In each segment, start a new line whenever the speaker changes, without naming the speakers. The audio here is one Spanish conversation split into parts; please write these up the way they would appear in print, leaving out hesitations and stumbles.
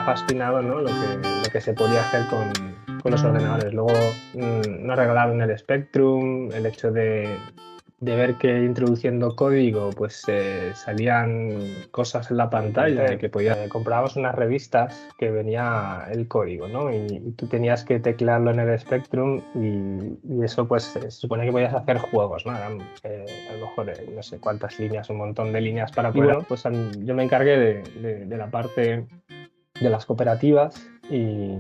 ha fascinado, ¿no? Lo que se podía hacer con los ordenadores. Luego nos regalaron el Spectrum, el hecho de ver que introduciendo código pues salían cosas en la pantalla y que comprábamos unas revistas que venía el código, ¿no? Y tú tenías que teclearlo en el Spectrum y eso pues se supone que podías hacer juegos, ¿no? Eran, a lo mejor no sé cuántas líneas, un montón de líneas para poder... Y bueno, pues yo me encargué de la parte de las cooperativas y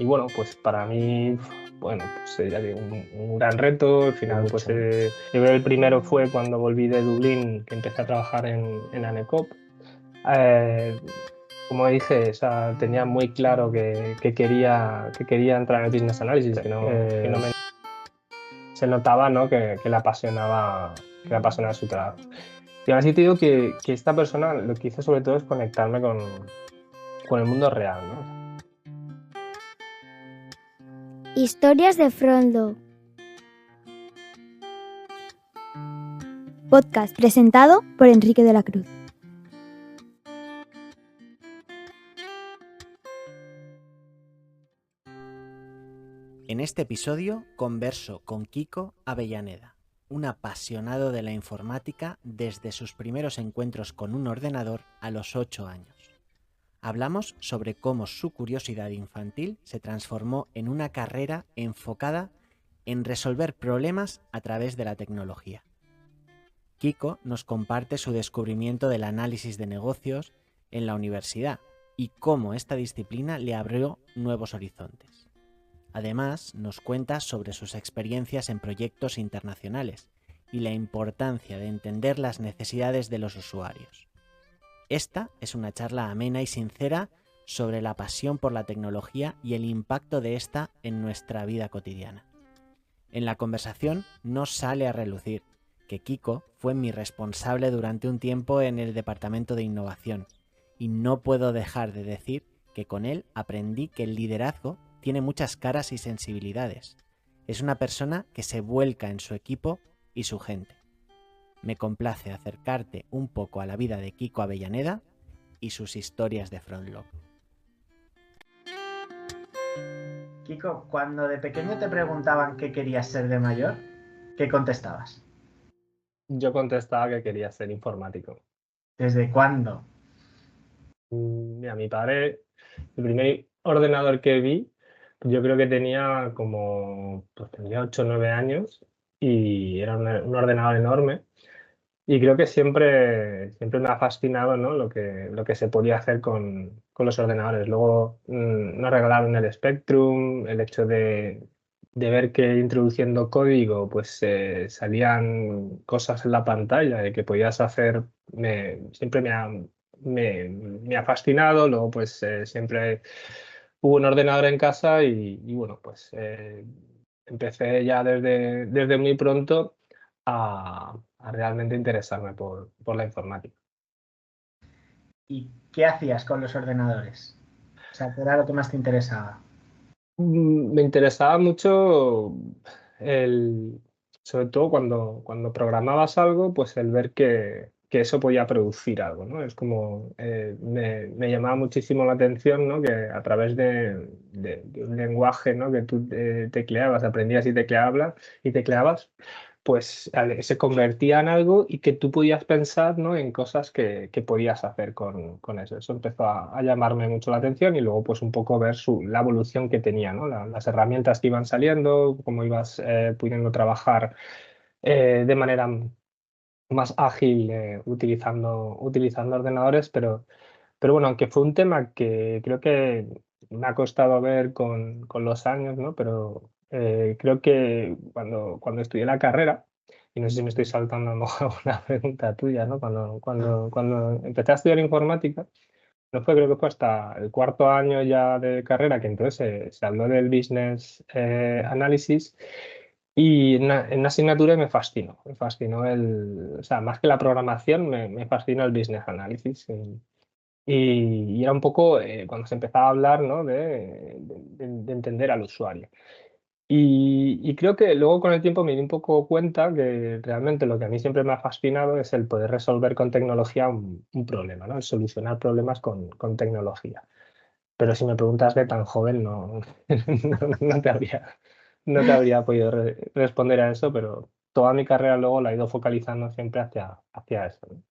bueno, pues para mí, bueno, pues ya digo, un gran reto. Al final, pues yo creo que el primero fue cuando volví de Dublín, que empecé a trabajar en ANECOP. Como dije, o sea, tenía muy claro que quería entrar en el Business Analysis, se notaba, ¿no? que le apasionaba su trabajo. Y ahora sí te digo que esta persona lo que hizo sobre todo es conectarme con el mundo real, ¿no?
Historias de Frontlo. Podcast presentado por Enrique de la Cruz.
En este episodio converso con Kiko Avellaneda, un apasionado de la informática desde sus primeros encuentros con un ordenador a los 8 años. Hablamos sobre cómo su curiosidad infantil se transformó en una carrera enfocada en resolver problemas a través de la tecnología. Kiko nos comparte su descubrimiento del análisis de negocios en la universidad y cómo esta disciplina le abrió nuevos horizontes. Además, nos cuenta sobre sus experiencias en proyectos internacionales y la importancia de entender las necesidades de los usuarios. Esta es una charla amena y sincera sobre la pasión por la tecnología y el impacto de esta en nuestra vida cotidiana. En la conversación nos sale a relucir que Kiko fue mi responsable durante un tiempo en el departamento de innovación y no puedo dejar de decir que con él aprendí que el liderazgo tiene muchas caras y sensibilidades. Es una persona que se vuelca en su equipo y su gente. Me complace acercarte un poco a la vida de Kiko Avellaneda y sus historias de Frontlo.
Kiko, cuando de pequeño te preguntaban qué querías ser de mayor, ¿qué contestabas?
Yo contestaba que quería ser informático.
¿Desde cuándo?
Mira, mi padre, el primer ordenador que vi, yo creo que tenía pues tenía 8 o 9 años y era un ordenador enorme. Y creo que siempre me ha fascinado, ¿no? lo que se podía hacer con los ordenadores. Luego nos regalaron el Spectrum, el hecho de ver que introduciendo código pues salían cosas en la pantalla y que podías hacer, siempre me ha fascinado. Luego pues siempre hubo un ordenador en casa y bueno, pues empecé ya desde muy pronto a realmente interesarme por la informática.
¿Y qué hacías con los ordenadores? O sea, ¿qué era lo que más te interesaba?
Me interesaba mucho sobre todo cuando programabas algo, pues el ver que eso podía producir algo, ¿no? Es como, me llamaba muchísimo la atención, ¿no? Que a través de un lenguaje, ¿no? Que tú tecleabas, aprendías y tecleabas, pues se convertía en algo y que tú podías pensar, ¿no? En cosas que podías hacer con eso. Eso empezó a llamarme mucho la atención y luego pues un poco ver la evolución que tenía, ¿no? Las herramientas que iban saliendo, cómo ibas pudiendo trabajar de manera más ágil utilizando ordenadores, pero bueno, aunque fue un tema que creo que me ha costado ver con los años, ¿no? Pero creo que cuando estudié la carrera, y no sé si me estoy saltando a lo mejor una pregunta tuya, ¿no? Cuando empecé a estudiar informática, no fue, creo que fue hasta el cuarto año ya de carrera que entonces se habló del Business Analysis y en una asignatura me fascinó o sea, más que la programación, me fascinó el Business Analysis. Y era un poco cuando se empezaba a hablar, ¿no? de entender al usuario. Y creo que luego con el tiempo me di un poco cuenta que realmente lo que a mí siempre me ha fascinado es el poder resolver con tecnología un problema, ¿no? El solucionar problemas con tecnología. pero si me preguntas de tan joven, no, no te habría podido responder a eso, pero toda mi carrera luego la he ido focalizando siempre hacia eso, ¿no?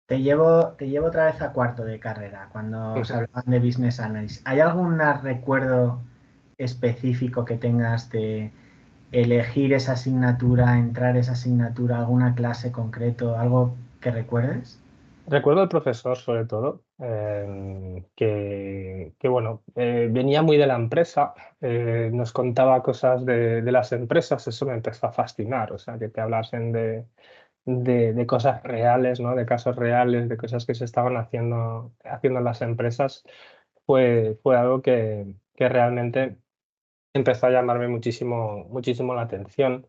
Te llevo otra vez a cuarto de carrera, cuando se hablaban de Business Analysis. ¿Hay algún recuerdo específico que tengas de elegir esa asignatura, entrar esa asignatura, alguna clase concreto, algo que recuerdes?
Recuerdo el profesor, sobre todo, que bueno, venía muy de la empresa, nos contaba cosas de las empresas, eso me empezó a fascinar, o sea, que te hablasen de cosas reales, ¿no? De casos reales, de cosas que se estaban haciendo en las empresas, fue algo que realmente empezó a llamarme muchísimo, muchísimo la atención.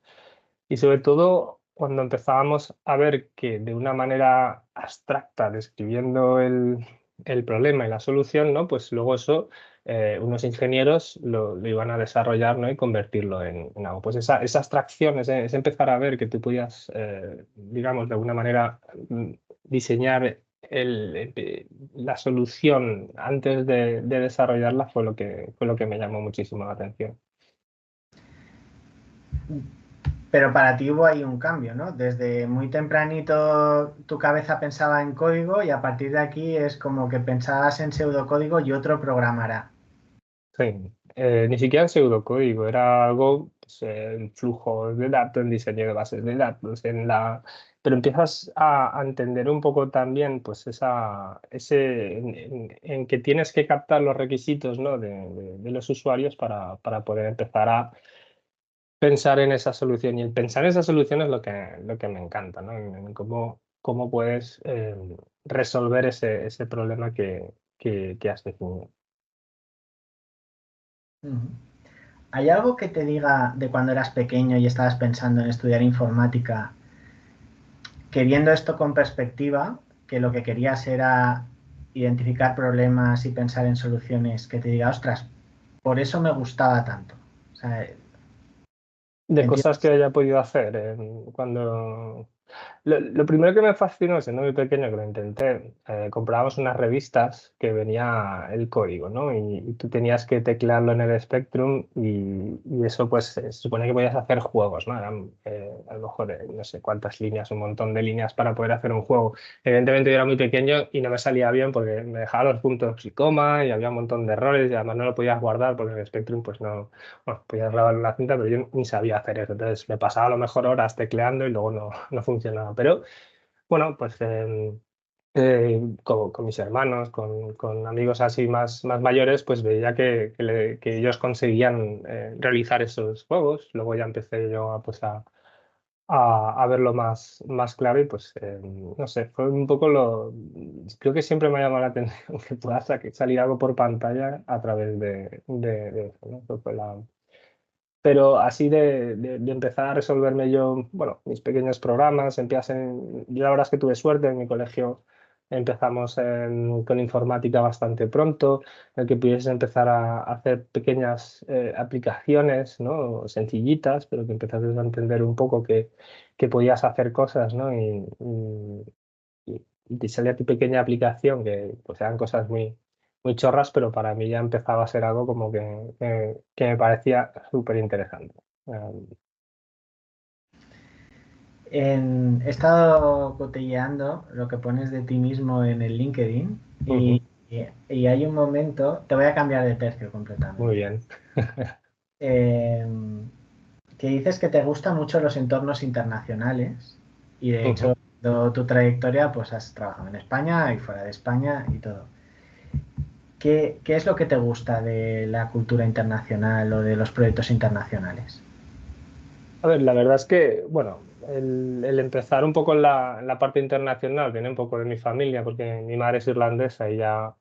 Y sobre todo cuando empezábamos a ver que de una manera abstracta, describiendo el problema y la solución, ¿no? Pues luego eso unos ingenieros lo iban a desarrollar, ¿no? Y convertirlo en algo. Pues esa abstracción, ese empezar a ver que tú podías, digamos, de alguna manera diseñar la solución antes de desarrollarla fue lo que me llamó muchísimo la atención.
Pero para ti hubo ahí un cambio, ¿no? Desde muy tempranito tu cabeza pensaba en código y a partir de aquí es como que pensabas en pseudocódigo y otro programará.
Sí, ni siquiera en pseudocódigo, era algo, pues, en flujos de datos, en diseño de bases de datos, pero empiezas a entender un poco también, pues, en que tienes que captar los requisitos, ¿no? de los usuarios para poder empezar a pensar en esa solución. Y el pensar en esa solución es lo que me encanta, ¿no? En cómo puedes resolver ese problema que has definido.
Ujú. ¿Hay algo que te diga de cuando eras pequeño y estabas pensando en estudiar informática, que viendo esto con perspectiva, que lo que querías era identificar problemas y pensar en soluciones, que te diga, ostras, por eso me gustaba tanto? O sea,
De cosas que
¿entiendes?
haya podido hacer cuando... Lo primero que me fascinó, siendo muy pequeño, que lo intenté, comprábamos unas revistas que venía el código, ¿no? Y tú tenías que teclearlo en el Spectrum y eso pues se supone que podías hacer juegos, ¿no? Eran a lo mejor no sé cuántas líneas, un montón de líneas para poder hacer un juego. Evidentemente yo era muy pequeño y no me salía bien porque me dejaba los puntos y coma y había un montón de errores y además no lo podías guardar porque en el Spectrum pues no, bueno, podías grabar en la cinta, pero yo ni sabía hacer eso. Entonces me pasaba a lo mejor horas tecleando y luego no funcionaba. Pero bueno, pues con mis hermanos, con amigos así más mayores, pues veía que ellos conseguían realizar esos juegos. Luego ya empecé yo a verlo más claro y pues no sé, fue un poco creo que siempre me ha llamado la atención que pueda salir algo por pantalla a través de eso, ¿no? Eso fue pero así de empezar a resolverme yo, bueno, mis pequeños programas, yo la verdad es que tuve suerte, en mi colegio empezamos con informática bastante pronto, en el que pudieses empezar a hacer pequeñas aplicaciones, ¿no? Sencillitas, pero que empezases a entender un poco que podías hacer cosas, ¿no? Y te salía tu pequeña aplicación, que pues eran cosas muy chorras, pero para mí ya empezaba a ser algo como que me parecía súper interesante.
He estado cotilleando lo que pones de ti mismo en el LinkedIn
Ujú,
y hay un momento, te voy a cambiar de tercio
muy
completamente,
bien.
eh, que dices que te gustan mucho los entornos internacionales y de hecho
Ujú.
toda tu trayectoria pues has trabajado en España y fuera de España y todo. ¿Qué es lo que te gusta de la cultura internacional o de los proyectos internacionales?
A ver, la verdad es que, bueno, el empezar un poco en la parte internacional viene un poco de mi familia, porque mi madre es irlandesa y ya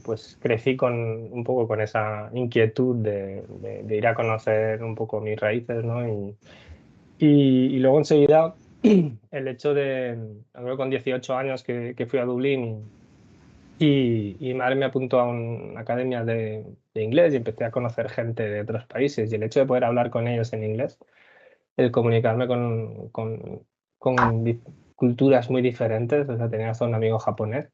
pues crecí un poco con esa inquietud de ir a conocer un poco mis raíces, ¿no? Y luego enseguida el hecho creo con 18 años que fui a Dublín y mi madre me apuntó a una academia de inglés y empecé a conocer gente de otros países y el hecho de poder hablar con ellos en inglés, el comunicarme con culturas muy diferentes, o sea, tenía hasta un amigo japonés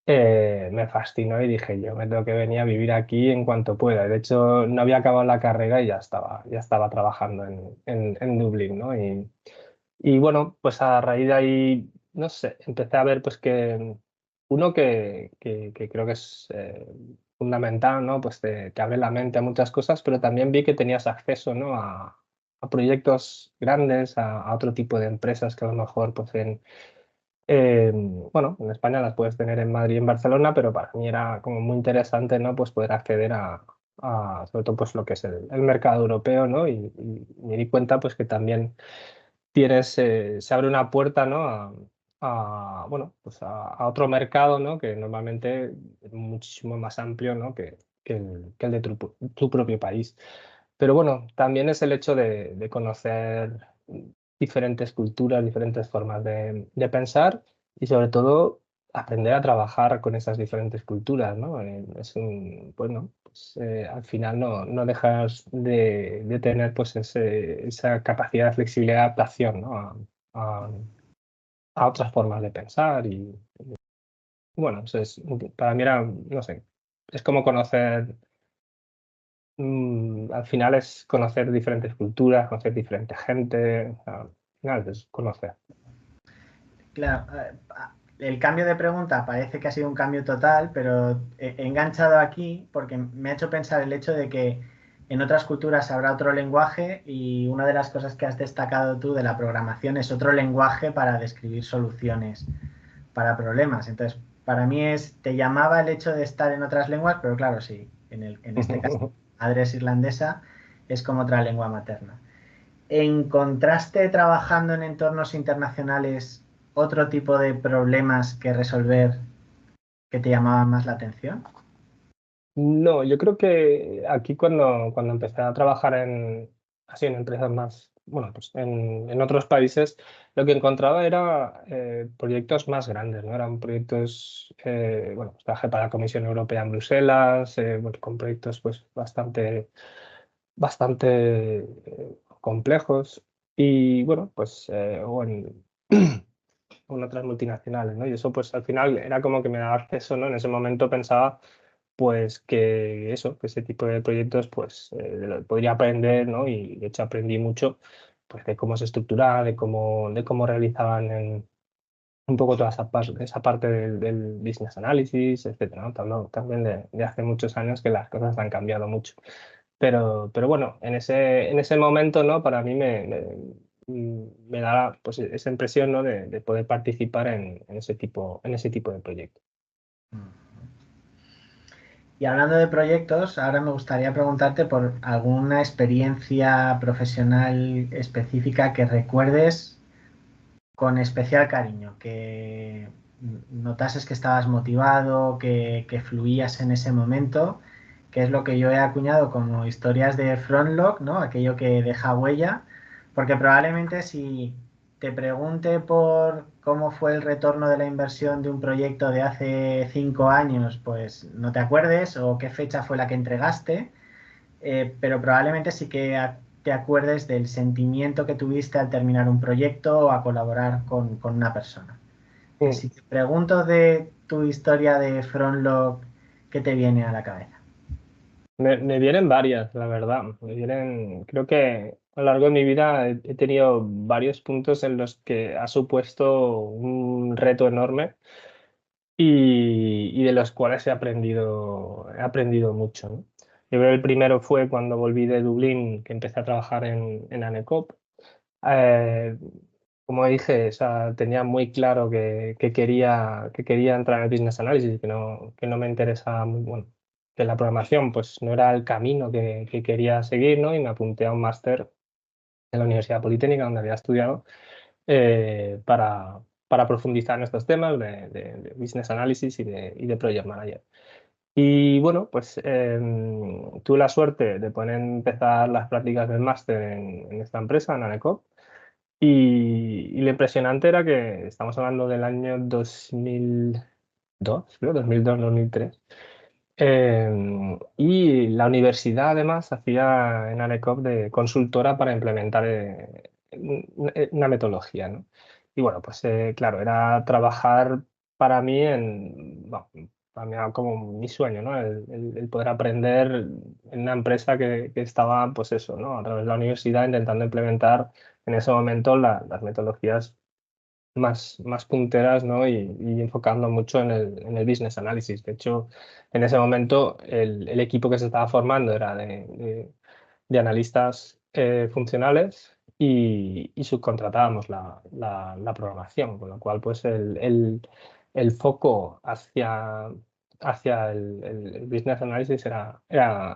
me fascinó y dije, yo me tengo que venir a vivir aquí en cuanto pueda. De hecho, no había acabado la carrera y ya estaba trabajando en Dublín, ¿no? Y bueno, pues a raíz de ahí, no sé, empecé a ver pues que uno que creo que es fundamental, ¿no? Pues te abre la mente a muchas cosas, pero también vi que tenías acceso, ¿no? A proyectos grandes, a otro tipo de empresas que a lo mejor pues bueno, en España las puedes tener en Madrid y en Barcelona, pero para mí era como muy interesante, ¿no? Pues poder acceder sobre todo pues lo que es el mercado europeo, ¿no? Y me di cuenta pues que también se abre una puerta, ¿no? Bueno, pues a otro mercado, ¿no? Que normalmente es muchísimo más amplio, ¿no? Que el de tu propio país. Pero bueno, también es el hecho de conocer diferentes culturas, diferentes formas de pensar y sobre todo aprender a trabajar con esas diferentes culturas, ¿no? Bueno, pues, al final no dejas de tener pues esa capacidad de flexibilidad de adaptación, ¿no? A, a otras formas de pensar y bueno, para mí era, no sé, es como conocer, al final es conocer diferentes culturas, conocer diferente gente, o sea, al final es conocer.
Claro, el cambio de pregunta parece que ha sido un cambio total, pero he enganchado aquí porque me ha hecho pensar el hecho de que en otras culturas habrá otro lenguaje y una de las cosas que has destacado tú de la programación es otro lenguaje para describir soluciones para problemas. Entonces, para mí te llamaba el hecho de estar en otras lenguas, pero claro, sí, en este caso, madre es irlandesa, es como otra lengua materna. ¿Encontraste trabajando en entornos internacionales otro tipo de problemas que resolver que te llamaban más la atención?
No, yo creo que aquí cuando empecé a trabajar así en empresas más, bueno, pues en otros países, lo que encontraba era proyectos más grandes, ¿no? Eran proyectos, bueno, pues trabajé para la Comisión Europea en Bruselas, bueno, con proyectos pues bastante complejos y bueno, pues o en otras multinacionales, ¿no? Y eso pues al final era como que me daba acceso, ¿no? En ese momento pensaba pues que ese tipo de proyectos pues podría aprender, ¿no? Y de hecho aprendí mucho pues de cómo se estructuraba, de cómo realizaban un poco toda esa parte del business analysis, etcétera, ¿no? Te hablo también de hace muchos años que las cosas han cambiado mucho. Pero bueno, en ese momento, ¿no? Para mí me da pues esa impresión, ¿no? de poder participar en ese tipo de proyectos.
Y hablando de proyectos, ahora me gustaría preguntarte por alguna experiencia profesional específica que recuerdes con especial cariño, que notases que estabas motivado, que fluías en ese momento, que es lo que yo he acuñado como historias de frontlock, ¿no? Aquello que deja huella, porque probablemente si te pregunte por cómo fue el retorno de la inversión de un proyecto de hace 5 años, pues no te acuerdes, o qué fecha fue la que entregaste, pero probablemente sí que te acuerdes del sentimiento que tuviste al terminar un proyecto o a colaborar con una persona. Entonces, si te pregunto de tu historia de Frontlock, ¿qué te viene a la cabeza?
Me vienen varias, la verdad. Creo que a lo largo de mi vida he tenido varios puntos en los que ha supuesto un reto enorme y de los cuales he aprendido mucho, ¿no? Yo creo que el primero fue cuando volví de Dublín, que empecé a trabajar en ANECOP. Eh, Como dije, o sea, tenía muy claro que quería entrar en el Business Analysis y que no me interesaba muy, bueno, que la programación pues no era el camino que quería seguir, ¿no? Y me apunté a un máster en la Universidad Politécnica, donde había estudiado, para profundizar en estos temas de Business Analysis y de Project Manager. Y bueno, pues tuve la suerte de poder empezar las prácticas del máster en esta empresa, en ANECOP, y lo impresionante era que estamos hablando del año 2002, creo, 2002-2003. Y la universidad además hacía en ANECOP de consultora para implementar una metodología, ¿no? Y bueno, pues claro, era trabajar para mí, bueno, para mí era como mi sueño, ¿no? El poder aprender en una empresa que estaba, pues eso, ¿no? A través de la universidad intentando implementar en ese momento las metodologías más punteras, ¿no? Y enfocando mucho en el business analysis. De hecho, en ese momento el equipo que se estaba formando era de analistas funcionales y subcontratábamos la programación, con lo cual pues el foco hacia el business analysis era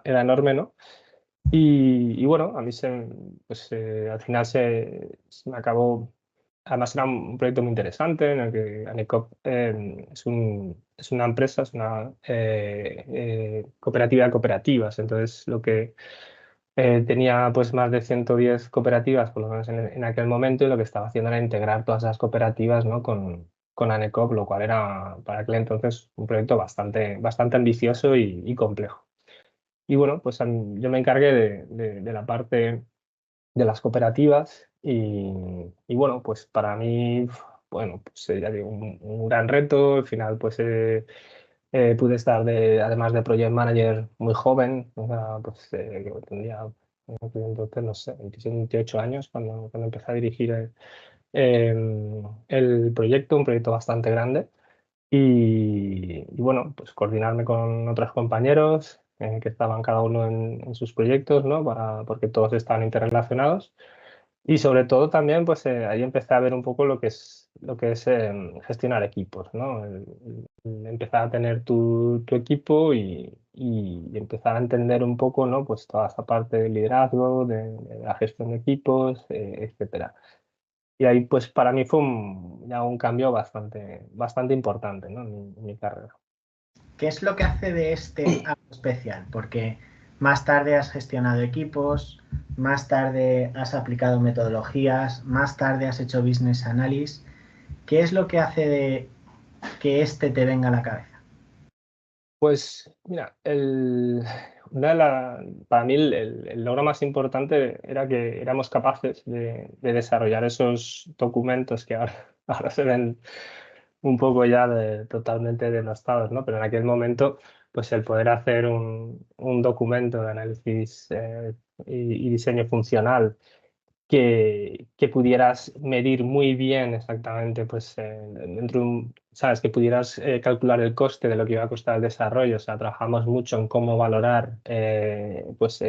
enorme, ¿no? Y bueno, a mí pues, al final se me acabó. Además, era un proyecto muy interesante en el que ANECOP es una empresa, es una cooperativa de cooperativas. Entonces, lo que tenía pues más de 110 cooperativas, por lo menos en aquel momento, y lo que estaba haciendo era integrar todas esas cooperativas, ¿no? con ANECOP, lo cual era para aquel entonces un proyecto bastante ambicioso y complejo. Y bueno, pues yo me encargué de la parte de las cooperativas y bueno, pues para mí, bueno, pues ya digo, un gran reto. Al final, pues pude estar además de project manager muy joven, o sea, pues que tendría entonces, no sé, 27, 28 años cuando empecé a dirigir el proyecto, un proyecto bastante grande. Y bueno, pues coordinarme con otros compañeros que estaban cada uno en sus proyectos, ¿no? Porque todos estaban interrelacionados. Y sobre todo también, pues ahí empecé a ver un poco lo que es gestionar equipos, ¿no? El empezar a tener tu equipo y empezar a entender un poco, ¿no? Pues toda esa parte del liderazgo, de la gestión de equipos, etcétera. Y ahí, pues para mí fue ya un cambio bastante importante, ¿no? En mi carrera.
¿Qué es lo que hace de este algo especial? Porque más tarde has gestionado equipos, más tarde has aplicado metodologías, más tarde has hecho business analysis. ¿Qué es lo que hace de que este te venga a la cabeza?
Pues mira, para mí el logro más importante era que éramos capaces de desarrollar esos documentos que ahora, ahora se ven un poco ya totalmente devastados, ¿no? Pero en aquel momento, pues el poder hacer un documento de análisis y diseño funcional que pudieras medir muy bien exactamente, pues dentro de sabes, que pudieras calcular el coste de lo que iba a costar el desarrollo. O sea, trabajamos mucho en cómo valorar pues,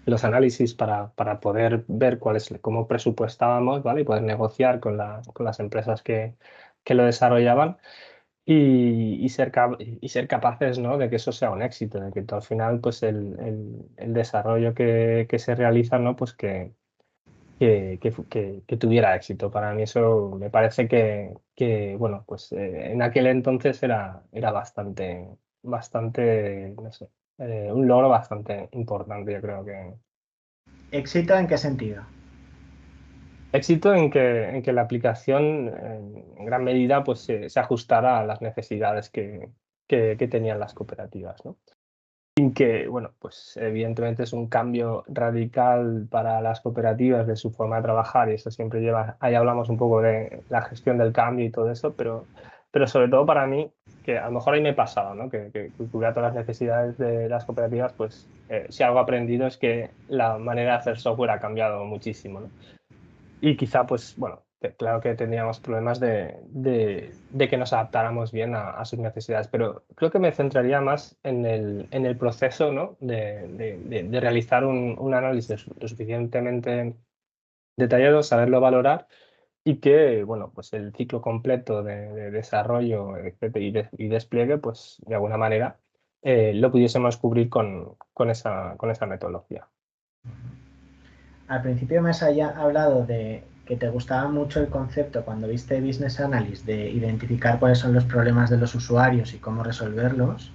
los análisis para poder ver cómo presupuestábamos, ¿vale? Y poder negociar con las empresas que lo desarrollaban y ser capaces, ¿no? De que eso sea un éxito, de que tú, al final, pues el desarrollo que se realiza, ¿no? Pues que tuviera éxito. Para mí eso me parece bueno, pues en aquel entonces era bastante, no sé, un logro bastante importante, yo creo que.
¿Éxito en qué sentido?
Éxito en que la aplicación en gran medida pues se ajustara a las necesidades que tenían las cooperativas, ¿no? Sin que, bueno, pues evidentemente es un cambio radical para las cooperativas de su forma de trabajar y eso siempre lleva, ahí hablamos un poco de la gestión del cambio y todo eso, pero sobre todo para mí, que a lo mejor ahí me pasaba, ¿no? Que cubría todas las necesidades de las cooperativas, pues si algo he aprendido es que la manera de hacer software ha cambiado muchísimo, ¿no? Y quizá, pues bueno, claro que teníamos problemas de que nos adaptáramos bien a sus necesidades, pero creo que me centraría más en el proceso, ¿no? de realizar un análisis lo suficientemente detallado, saberlo valorar y que, bueno, pues el ciclo completo de desarrollo, etcétera, y despliegue, pues de alguna manera lo pudiésemos cubrir con esa metodología.
Al principio me has hablado de que te gustaba mucho el concepto cuando viste Business Analysis de identificar cuáles son los problemas de los usuarios y cómo resolverlos.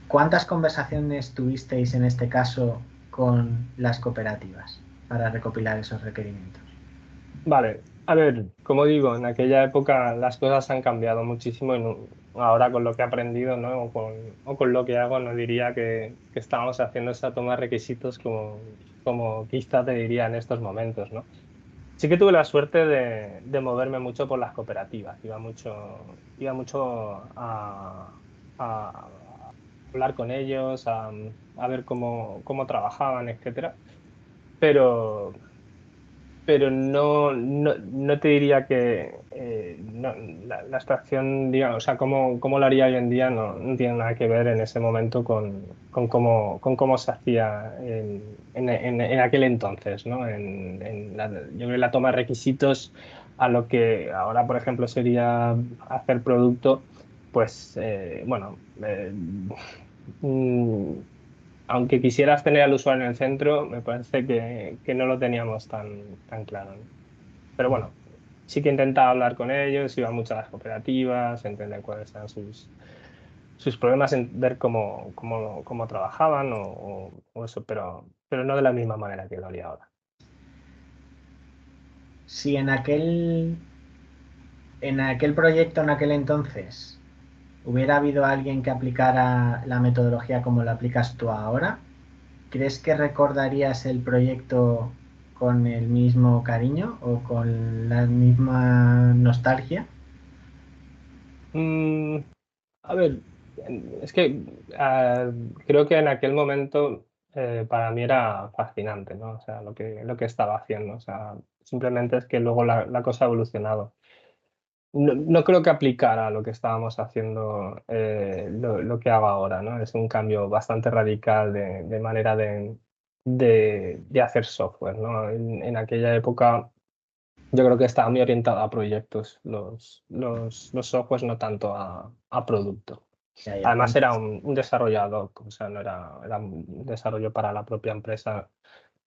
¿Cuántas conversaciones tuvisteis en este caso con las cooperativas para recopilar esos requerimientos?
Vale, a ver, como digo, en aquella época las cosas han cambiado muchísimo y ahora con lo que he aprendido, ¿no? O con lo que hago, no diría que estábamos haciendo esa toma de requisitos como quizá te diría en estos momentos, ¿no? Sí que tuve la suerte de moverme mucho por las cooperativas. Iba mucho a hablar con ellos, a ver cómo trabajaban, etcétera. Pero, pero no te diría que la extracción, digamos, o sea, cómo lo haría hoy en día no tiene nada que ver en ese momento con cómo se hacía en aquel entonces, ¿no? Yo creo que la toma de requisitos a lo que ahora, por ejemplo, sería hacer producto, pues, bueno, mm, aunque quisieras tener al usuario en el centro, me parece que no lo teníamos tan claro, ¿no? Pero bueno, sí que intentaba hablar con ellos, iba mucho a las cooperativas, entender cuáles eran sus problemas, en ver cómo trabajaban o eso, pero no de la misma manera que lo haría ahora.
Si en aquel proyecto, en aquel entonces, hubiera habido alguien que aplicara la metodología como la aplicas tú ahora, ¿crees que recordarías el proyecto con el mismo cariño o con la misma nostalgia?
Mm, a ver, es que creo que en aquel momento para mí era fascinante, ¿no? O sea, lo que estaba haciendo. O sea, simplemente es que luego la cosa ha evolucionado. No creo que aplicara lo que estábamos haciendo, lo que hago ahora, ¿no? Es un cambio bastante radical de manera de hacer software, ¿no? En aquella época yo creo que estaba muy orientado a proyectos, los softwares, no tanto a producto.
Ya, ya,
Además era un desarrollador, o sea, no era un desarrollo para la propia empresa,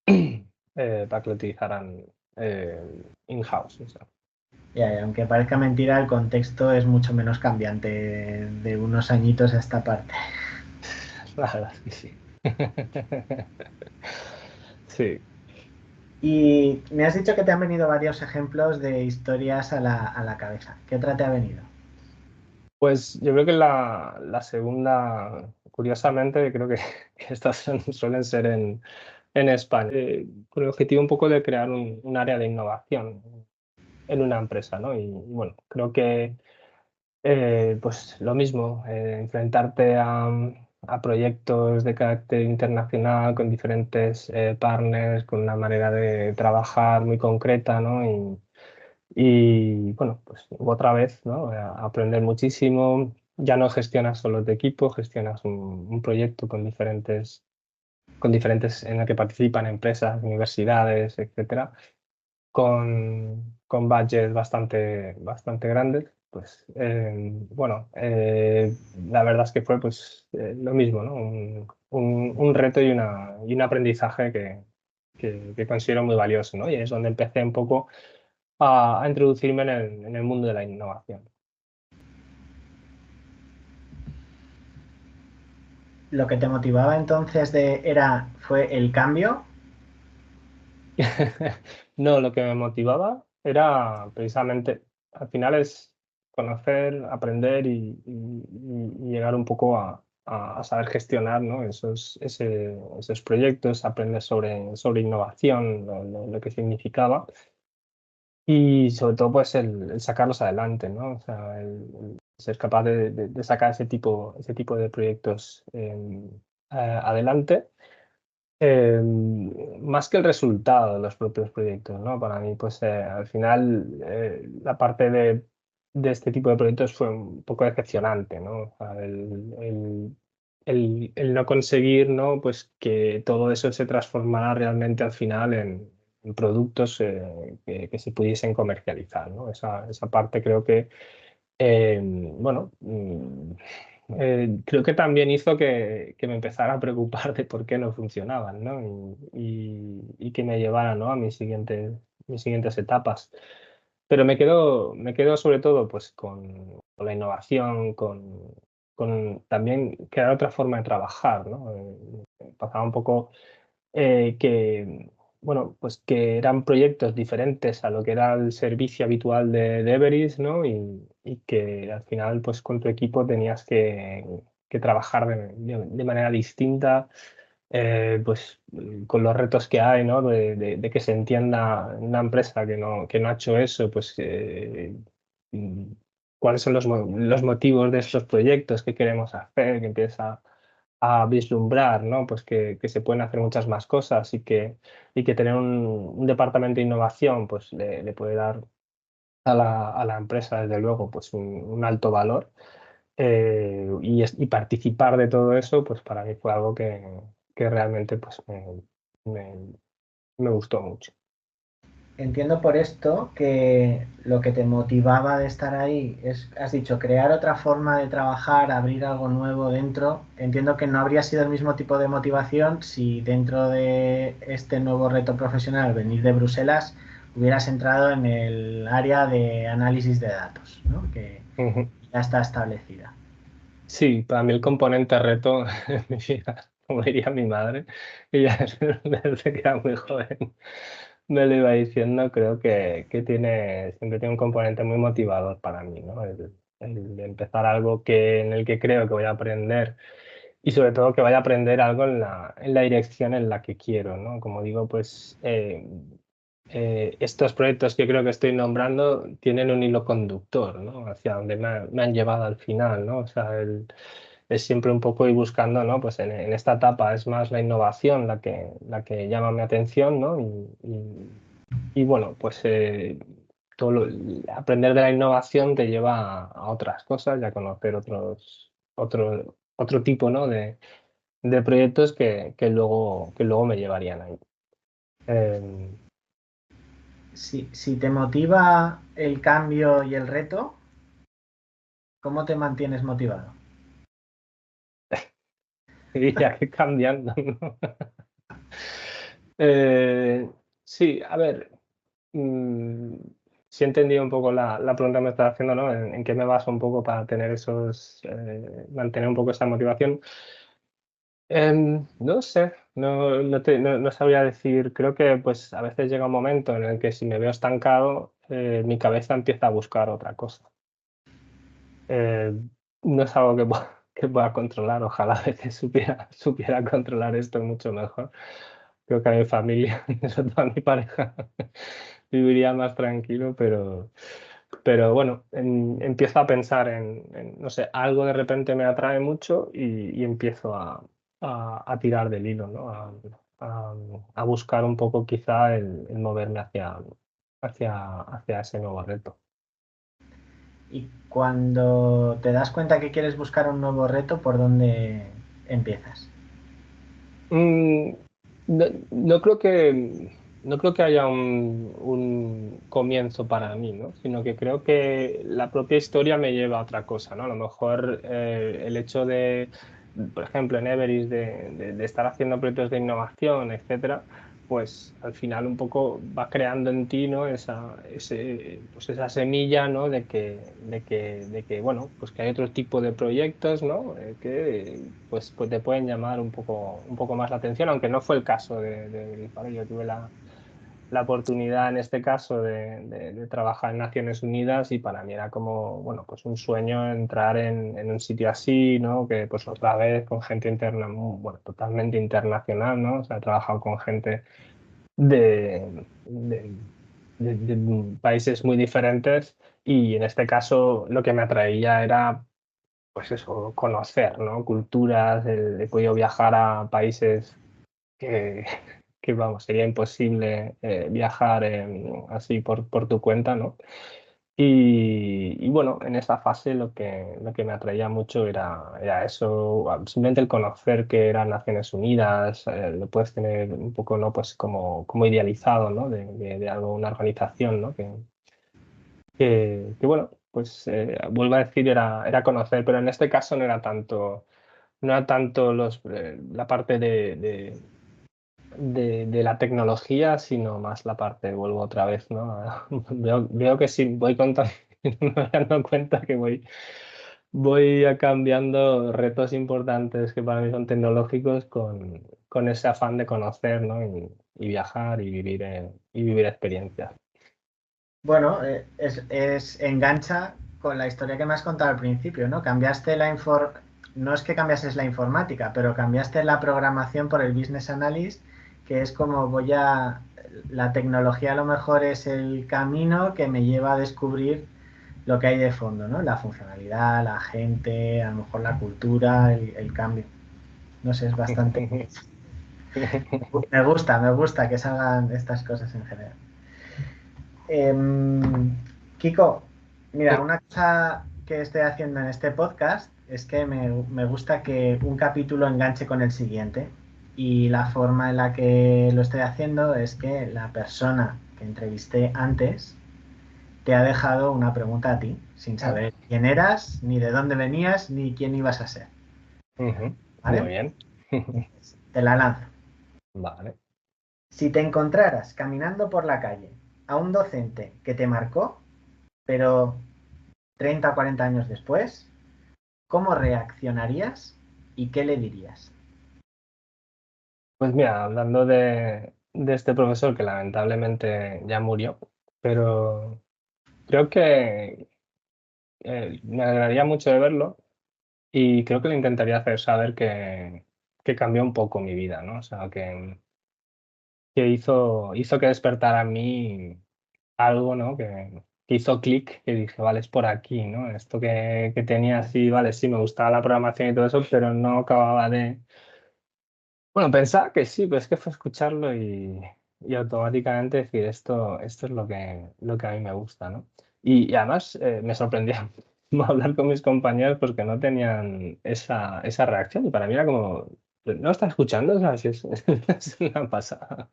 para que lo utilizaran in-house. O sea.
ya, ya, aunque parezca mentira, el contexto es mucho menos cambiante de unos añitos a esta parte.
La verdad es que sí. Sí,
Y me has dicho que te han venido varios ejemplos de historias a la cabeza. ¿Qué otra te ha venido?
pues yo creo que la segunda, curiosamente, creo que, que estas suelen ser en España, con el objetivo un poco de crear un área de innovación en una empresa, ¿no? Y bueno, creo que pues lo mismo, enfrentarte a proyectos de carácter internacional con diferentes partners, con una manera de trabajar muy concreta, ¿no? Y bueno, pues otra vez, ¿no? A aprender muchísimo. Ya no gestionas solo de equipo, gestionas un proyecto con diferentes en el que participan empresas, universidades, etcétera, con budgets bastante grandes. Pues bueno, la verdad es que fue pues lo mismo, ¿no? Un reto y un aprendizaje que considero muy valioso, ¿no? Y es donde empecé un poco a introducirme en el mundo de la innovación.
Lo que te motivaba entonces fue el cambio.
No, lo que me motivaba era precisamente, al final es conocer, aprender y llegar un poco a saber gestionar, ¿no? esos proyectos, aprender sobre innovación, lo que significaba y sobre todo pues el sacarlos adelante, ¿no? O sea, el ser capaz de sacar ese tipo de proyectos adelante. Más que el resultado de los propios proyectos, ¿no? Para mí, pues al final la parte de este tipo de proyectos fue un poco decepcionante, ¿no? O sea, el no conseguir, ¿no? Pues que todo eso se transformara realmente al final en productos que se pudiesen comercializar, ¿no? Esa parte creo que bueno, creo que también hizo que me empezara a preocupar de por qué no funcionaban, ¿no? Y que me llevara, ¿no? a mis siguientes etapas. Pero me quedo sobre todo pues, con la innovación, con también crear otra forma de trabajar, ¿no? Pasaba un poco que, bueno, pues que eran proyectos diferentes a lo que era el servicio habitual de Everest, ¿no? Y que al final, pues con tu equipo tenías que trabajar de manera distinta, pues con los retos que hay, ¿no? De que se entienda una empresa que no ha hecho eso, pues mm, cuáles son los motivos de esos proyectos que queremos hacer, que empieza a vislumbrar, ¿no? Pues que se pueden hacer muchas más cosas y que tener un departamento de innovación pues le puede dar a la empresa, desde luego, pues un alto valor. Y participar de todo eso, pues para mí fue algo que realmente pues me- me gustó mucho.
Entiendo por esto que lo que te motivaba de estar ahí es, has dicho, crear otra forma de trabajar, abrir algo nuevo dentro. Entiendo que no habría sido el mismo tipo de motivación si dentro de este nuevo reto profesional, venir de Bruselas, hubieras entrado en el área de análisis de datos, ¿no? Que
Ujú.
ya está establecida.
Sí, para mí el componente reto en mi vida, como diría mi madre, que ya desde que era muy joven me lo iba diciendo, creo que siempre tiene un componente muy motivador para mí, ¿no? El de empezar algo en el que creo que voy a aprender y sobre todo que vaya a aprender algo en la dirección en la que quiero, ¿no? Como digo, pues estos proyectos que creo que estoy nombrando tienen un hilo conductor, ¿no? Hacia donde me han llevado al final, ¿no? O sea, es siempre un poco ir buscando, ¿no? Pues en esta etapa es más la innovación la que llama mi atención, ¿no? Y bueno, pues aprender de la innovación te lleva a otras cosas y a conocer otro tipo, ¿no? De proyectos que luego me llevarían ahí. Em,
Si te motiva el cambio y el reto, ¿cómo te mantienes motivado?
Diría que cambiando, ¿no? Eh, sí, a ver, mm, sí he entendido un poco la pregunta que me estás haciendo, ¿no? En qué me baso un poco para tener mantener un poco esa motivación. No sé, no sabría decir, creo que pues a veces llega un momento en el que si me veo estancado, mi cabeza empieza a buscar otra cosa. Eh, no es algo que pueda controlar, ojalá a veces supiera controlar esto mucho mejor. Creo que a mi familia, sobre todo a mi pareja, viviría más tranquilo, pero bueno, empiezo a pensar no sé, algo de repente me atrae mucho y empiezo a tirar del hilo, ¿no? A- a buscar un poco quizá el moverme hacia ese nuevo reto.
Y cuando te das cuenta que quieres buscar un nuevo reto, ¿por dónde empiezas?
Mm, no, no creo que haya un comienzo para mí, ¿no? Sino que creo que la propia historia me lleva a otra cosa, ¿no? A lo mejor el hecho por ejemplo, en Everest, de estar haciendo proyectos de innovación, etcétera, pues al final un poco va creando en ti, ¿no? Pues esa semilla, ¿no? De que, bueno, pues que hay otro tipo de proyectos, ¿no? Que pues te pueden llamar un poco más la atención, aunque no fue el caso de Disparo. Yo tuve la oportunidad en este caso de trabajar en Naciones Unidas y para mí era como, bueno, pues un sueño entrar en un sitio así, ¿no? Que pues otra vez con gente interna, bueno, totalmente internacional, ¿no? O sea, he trabajado con gente de, de, de países muy diferentes y en este caso lo que me atraía era, pues eso, conocer, ¿no? Culturas, he podido viajar a países que, que vamos, sería imposible viajar así por tu cuenta, ¿no? Y bueno, en esa fase lo que me atraía mucho era eso, simplemente el conocer que eran Naciones Unidas, lo puedes tener un poco, ¿no? Pues como idealizado, ¿no? De algo, una organización, ¿no? Que bueno, pues vuelvo a decir, era conocer, pero en este caso no era tanto la parte de la tecnología, sino más la parte, vuelvo otra vez, ¿no? Veo que si voy contando, me voy dando cuenta que voy a cambiando retos importantes que para mí son tecnológicos con ese afán de conocer, ¿no? Y viajar y vivir experiencias.
Bueno, engancha con la historia que me has contado al principio, ¿no? Cambiaste no es que cambiases la informática, pero cambiaste la programación por el business analyst, que es como la tecnología a lo mejor es el camino que me lleva a descubrir lo que hay de fondo, ¿no? La funcionalidad, la gente, a lo mejor la cultura, el cambio. No sé, es bastante... me gusta que salgan estas cosas en general. Kiko, mira, una cosa que estoy haciendo en este podcast es que me gusta que un capítulo enganche con el siguiente. Y la forma en la que lo estoy haciendo es que la persona que entrevisté antes te ha dejado una pregunta a ti, sin saber quién eras, ni de dónde venías, ni quién ibas a ser.
Muy
¿Vale?
bien.
Te la lanzo.
Vale.
Si te encontraras caminando por la calle a un docente que te marcó, pero 30 o 40 años después, ¿cómo reaccionarías y qué le dirías?
Pues mira, hablando de este profesor que lamentablemente ya murió, pero creo que me alegraría mucho de verlo y creo que le intentaría hacer saber que cambió un poco mi vida, ¿no? O sea, que hizo que despertara en mí algo, ¿no? Que hizo clic, que dije, vale, es por aquí, ¿no? Esto que tenía así, vale, sí, me gustaba la programación y todo eso, pero no acababa de... Bueno, pensaba que sí, pero es que fue escucharlo y automáticamente decir, esto es lo que a mí me gusta, ¿no? Y además me sorprendía hablar con mis compañeros porque no tenían esa reacción y para mí era como, no está escuchando, o sea, si es, es una pasada.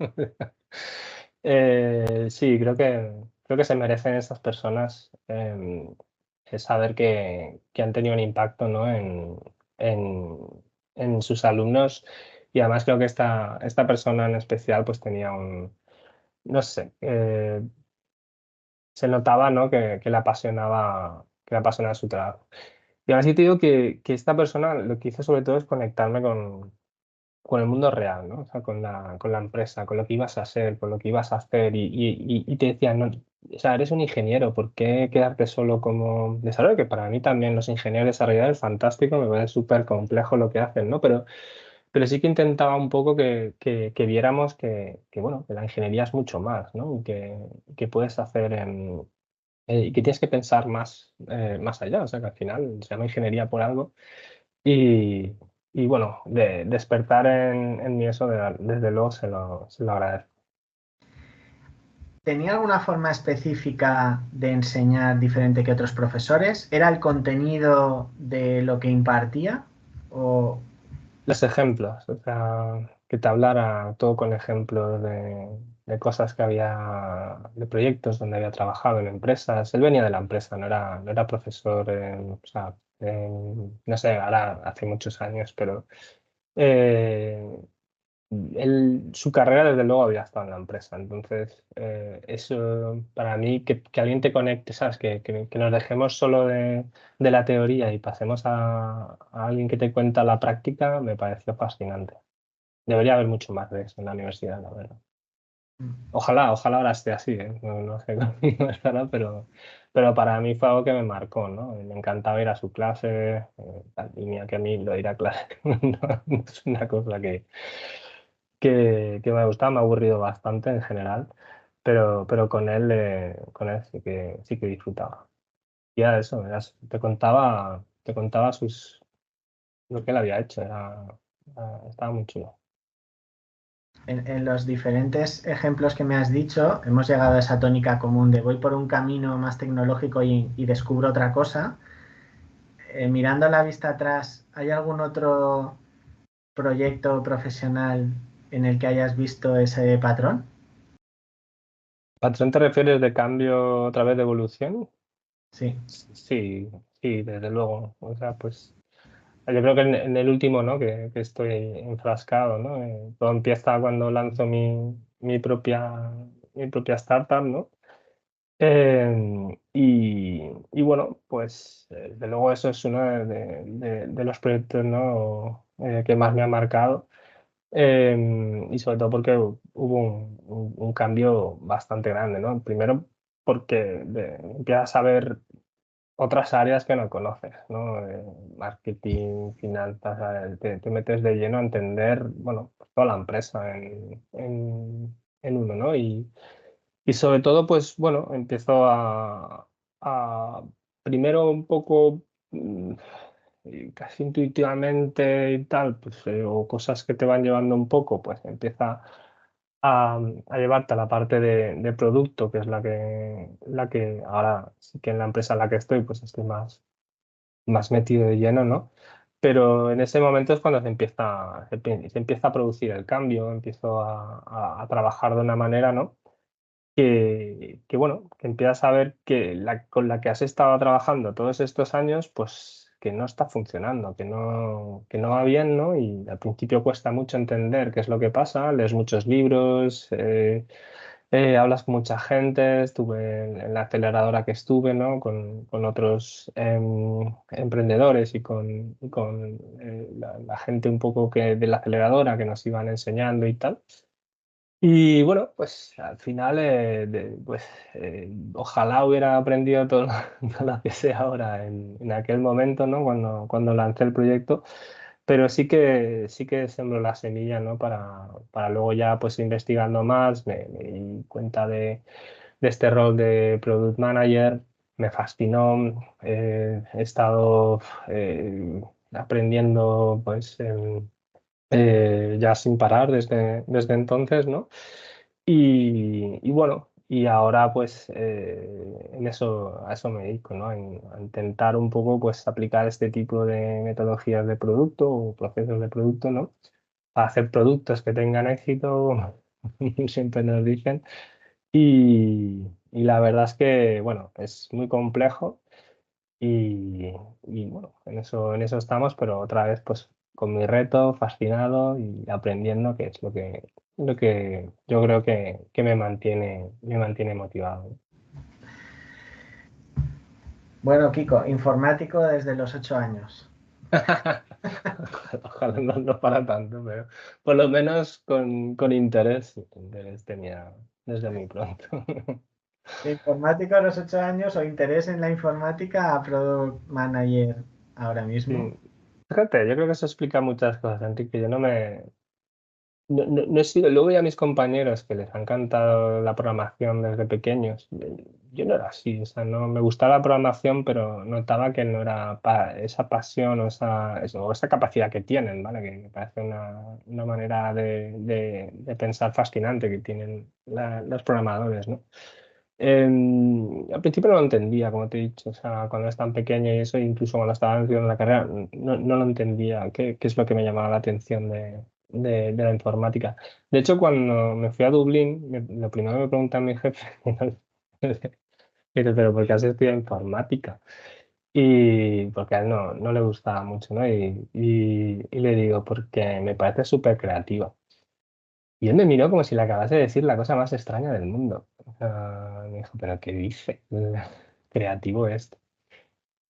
Sí, creo que se merecen estas personas saber que han tenido un impacto, ¿no? En, en sus alumnos y además creo que esta persona en especial pues tenía no sé, se notaba, ¿no? Que le apasionaba su trabajo. Y ahora sí te digo que esta persona lo que hizo sobre todo es conectarme con el mundo real, ¿no? O sea, con la empresa, con lo que ibas a ser, con lo que ibas a hacer y te decían, no, o sea, eres un ingeniero, ¿por qué quedarte solo como desarrollo? Que para mí también los ingenieros desarrolladores es fantástico, me parece súper complejo lo que hacen, ¿no? Pero sí que intentaba un poco que viéramos bueno, que la ingeniería es mucho más, ¿no? Y que puedes hacer y que tienes que pensar más allá, o sea, que al final se llama ingeniería por algo y, y bueno, despertar en mí eso, desde luego se lo agradezco.
¿Tenía alguna forma específica de enseñar diferente que otros profesores? ¿Era el contenido de lo que impartía? ¿O
Los ejemplos, o sea, que te hablara todo con ejemplos de cosas que había, de proyectos donde había trabajado en empresas. Él venía de la empresa, no era profesor, o sea, no sé, ahora hace muchos años, pero eh, su carrera desde luego había estado en la empresa. Entonces, eso para mí, que alguien te conecte, ¿sabes? Que nos dejemos solo de la teoría y pasemos a alguien que te cuenta la práctica, me pareció fascinante. Debería haber mucho más de eso en la universidad, la verdad. Ojalá ahora esté así, ¿eh? No sé cómo estará, pero para mí fue algo que me marcó, ¿no? Me encantaba ir a su clase, y mira que a mí lo de ir a clase no es una cosa que me gustaba, me ha aburrido bastante en general, pero con él sí que disfrutaba. Y era eso, te contaba lo que él había hecho, estaba muy chulo.
en los diferentes ejemplos que me has dicho, hemos llegado a esa tónica común de voy por un camino más tecnológico y descubro otra cosa? Mirando la vista atrás, ¿hay algún otro proyecto profesional en el que hayas visto ese patrón?
¿Patrón te refieres de cambio otra vez de evolución?
Sí.
Sí, sí, desde luego. O sea, pues yo creo que en el último, ¿no? Que estoy enfrascado, ¿no? Todo empieza cuando lanzo mi propia startup, ¿no? Y bueno, pues desde luego eso es uno de los proyectos, ¿no? Que más me ha marcado. Y sobre todo porque hubo un cambio bastante grande, ¿no? Primero porque empiezas a ver otras áreas que no conoces, ¿no? Marketing, finanzas, te metes de lleno a entender, bueno, pues toda la empresa en uno, ¿no? Y sobre todo, pues bueno, empiezo a primero un poco y casi intuitivamente y tal, pues, o cosas que te van llevando un poco, pues empieza a llevarte a la parte de producto, que es la que ahora sí que en la empresa en la que estoy, pues estoy más metido de lleno, ¿no? Pero en ese momento es cuando se empieza a producir el cambio, empiezo a trabajar de una manera, ¿no? Que bueno, que empiezas a ver que con la que has estado trabajando todos estos años, pues que no está funcionando, que no va bien, ¿no? Y al principio cuesta mucho entender qué es lo que pasa, lees muchos libros, hablas con mucha gente, estuve en la aceleradora que estuve, ¿no? Con otros emprendedores y con la gente un poco de la aceleradora que nos iban enseñando y tal. Y bueno, pues al final, pues ojalá hubiera aprendido todo, todo lo que sé ahora en aquel momento, ¿no? Cuando lancé el proyecto, pero sí que sembró la semilla, ¿no? Para luego ya, pues investigando más, me di cuenta de este rol de Product Manager, me fascinó, he estado aprendiendo, pues ya sin parar desde entonces, ¿no? Y bueno, y ahora pues a eso me dedico, ¿no? A intentar un poco pues aplicar este tipo de metodologías de producto o procesos de producto, ¿no? Para hacer productos que tengan éxito, siempre nos dicen. Y la verdad es que, bueno, es muy complejo y bueno, en eso estamos, pero otra vez pues con mi reto, fascinado y aprendiendo, que es lo que yo creo que me mantiene motivado.
Bueno, Kiko, informático desde los 8 años.
Ojalá no para tanto, pero por lo menos con interés tenía desde muy pronto.
De informático a los 8 años o interés en la informática a Product Manager ahora mismo.
Sí. Fíjate, yo creo que eso explica muchas cosas, Enrique. Yo no he sido, luego ya mis compañeros que les ha encantado la programación desde pequeños, yo no era así, o sea, no me gustaba la programación, pero notaba que no era esa pasión o esa capacidad que tienen, ¿vale? Que me parece una manera de pensar fascinante que tienen los programadores, ¿no? Al principio no lo entendía, como te he dicho, o sea, cuando es tan pequeño y eso, incluso cuando estaba estudiando la carrera, no lo entendía, qué es lo que me llamaba la atención de la informática. De hecho, cuando me fui a Dublín, lo primero que me pregunta mi jefe, dice, pero ¿por qué has estudiado informática? Y porque a él no le gustaba mucho, ¿no? Y le digo, porque me parece súper creativa. Y él me miró como si le acabase de decir la cosa más extraña del mundo. O sea, me dijo, ¿pero qué dice? Creativo esto.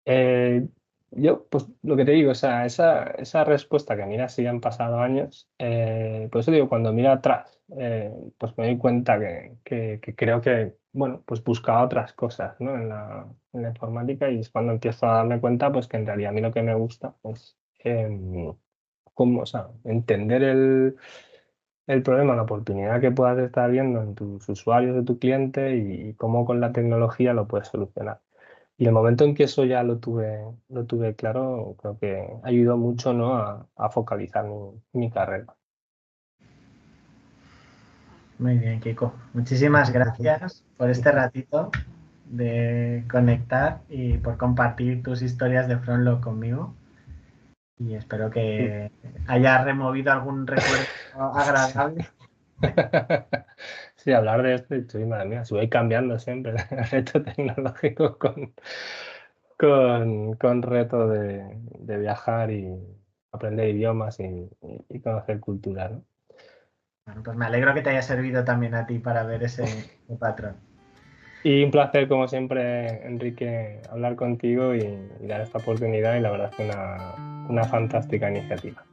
Eh, yo, pues lo que te digo, o sea, esa respuesta que mira si han pasado años, por eso digo, cuando miro atrás, pues me doy cuenta que creo que, bueno, pues buscaba otras cosas, ¿no? En la informática y es cuando empiezo a darme cuenta, pues que en realidad a mí lo que me gusta es o sea, entender el problema, la oportunidad que puedas estar viendo en tus usuarios de tu cliente y cómo con la tecnología lo puedes solucionar. Y el momento en que eso ya lo tuve claro, creo que ayudó mucho, ¿no? a focalizar mi carrera.
Muy bien, Kiko. Muchísimas gracias por este ratito de conectar y por compartir tus historias de Frontlo conmigo. Y espero que haya removido algún recuerdo agradable.
Sí, hablar de esto, y estoy, madre mía, si voy cambiando siempre el reto tecnológico con reto de viajar y aprender idiomas y conocer cultura, ¿no?
Bueno, pues me alegro que te haya servido también a ti para ver ese patrón.
Y un placer, como siempre, Enrique, hablar contigo y dar esta oportunidad y la verdad es que una fantástica iniciativa.